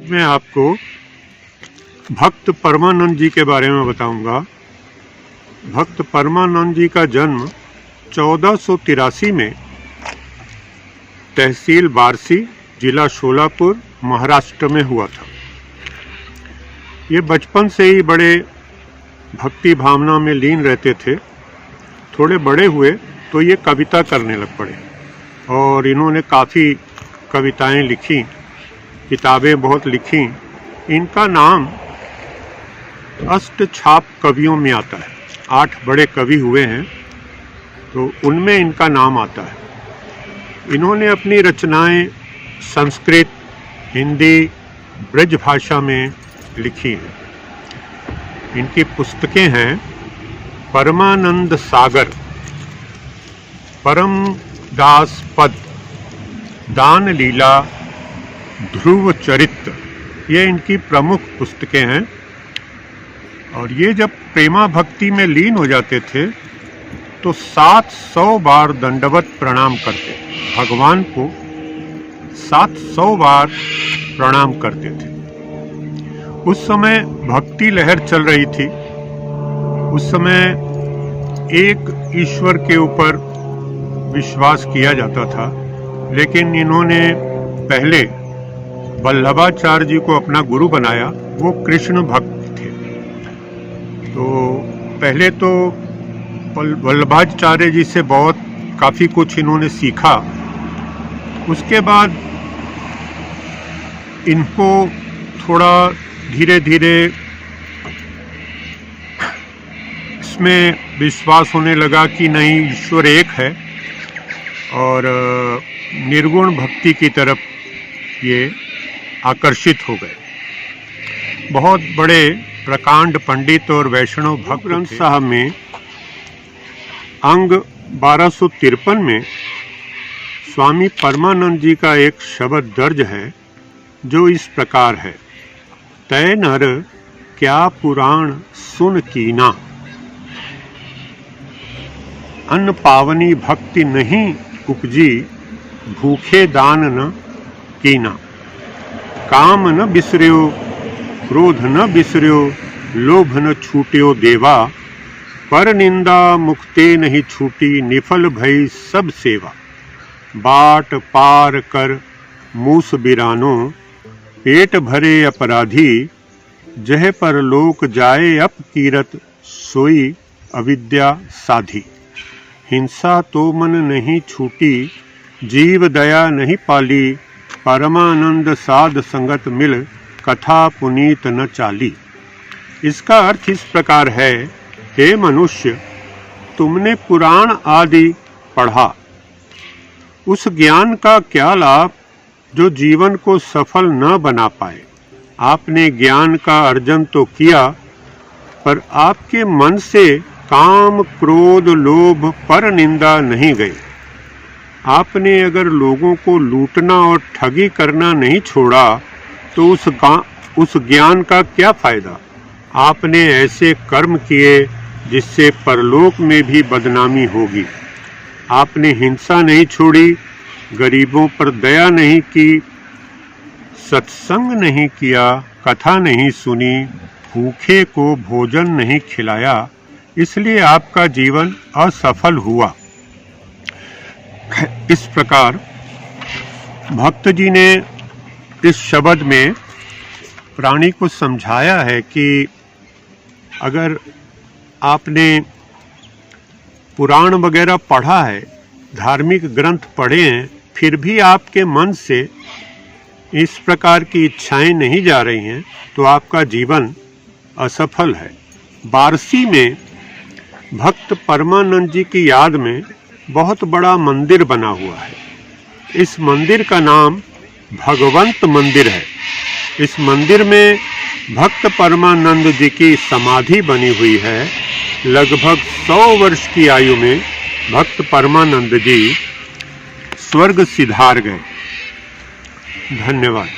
मैं आपको भक्त परमानंद जी के बारे में बताऊंगा। भक्त परमानंद जी का जन्म 1483 में तहसील बारसी, जिला शोलापुर, महाराष्ट्र में हुआ था। ये बचपन से ही बड़े भक्ति भावना में लीन रहते थे। थोड़े बड़े हुए तो ये कविता करने लग पड़े और इन्होंने काफ़ी कविताएं लिखी, किताबें बहुत लिखी। इनका नाम अष्टछाप कवियों में आता है। 8 बड़े कवि हुए हैं तो उनमें इनका नाम आता है। इन्होंने अपनी रचनाएं संस्कृत, हिंदी, ब्रज भाषा में लिखी हैं। इनकी पुस्तकें हैं परमानंद सागर, परम दास पद, दान लीला, ध्रुव चरित्र, ये इनकी प्रमुख पुस्तकें हैं। और ये जब प्रेमा भक्ति में लीन हो जाते थे तो 700 बार दंडवत प्रणाम करते, भगवान को 700 बार प्रणाम करते थे। उस समय भक्ति लहर चल रही थी। उस समय एक ईश्वर के ऊपर विश्वास किया जाता था, लेकिन इन्होंने पहले वल्लभाचार्य जी को अपना गुरु बनाया। वो कृष्ण भक्त थे। तो पहले तो वल्लभाचार्य जी से काफ़ी कुछ इन्होंने सीखा। उसके बाद इनको थोड़ा धीरे धीरे इसमें विश्वास होने लगा कि नहीं, ईश्वर एक है, और निर्गुण भक्ति की तरफ ये आकर्षित हो गए। बहुत बड़े प्रकांड पंडित और वैष्णव भक्त ग्रंथ साहब में अंग 1253 में स्वामी परमानंद जी का एक शब्द दर्ज है जो इस प्रकार है: तय नर क्या पुराण सुन कीना, अन्न पावनी भक्ति नहीं उपजी, भूखे दान न कीना। काम न बिसर्यो, क्रोध न बिसर्यो, लोभ न छूट्यो देवा, पर निंदा मुक्ते नहीं छूटी, निफल भई सब सेवा। बाट पार कर मूस बिरानो, पेट भरे अपराधी, जह पर लोक जाए अपकीरत, सोई अविद्या साधी। हिंसा तो मन नहीं छूटी, जीव दया नहीं पाली, परमानंद साध संगत मिल, कथा पुनीत न चाली। इसका अर्थ इस प्रकार है: हे मनुष्य, तुमने पुराण आदि पढ़ा, उस ज्ञान का क्या लाभ जो जीवन को सफल न बना पाए। आपने ज्ञान का अर्जन तो किया, पर आपके मन से काम, क्रोध, लोभ, पर निंदा नहीं गई। आपने अगर लोगों को लूटना और ठगी करना नहीं छोड़ा तो उस ज्ञान का क्या फायदा। आपने ऐसे कर्म किए जिससे परलोक में भी बदनामी होगी। आपने हिंसा नहीं छोड़ी, गरीबों पर दया नहीं की, सत्संग नहीं किया, कथा नहीं सुनी, भूखे को भोजन नहीं खिलाया, इसलिए आपका जीवन असफल हुआ। इस प्रकार भक्त जी ने इस शब्द में प्राणी को समझाया है कि अगर आपने पुराण वगैरह पढ़ा है, धार्मिक ग्रंथ पढ़े हैं, फिर भी आपके मन से इस प्रकार की इच्छाएं नहीं जा रही हैं, तो आपका जीवन असफल है। बारसी में भक्त परमानंद जी की याद में बहुत बड़ा मंदिर बना हुआ है। इस मंदिर का नाम भगवंत मंदिर है। इस मंदिर में भक्त परमानंद जी की समाधि बनी हुई है। लगभग 100 वर्ष की आयु में भक्त परमानंद जी स्वर्ग सिधार गए। धन्यवाद।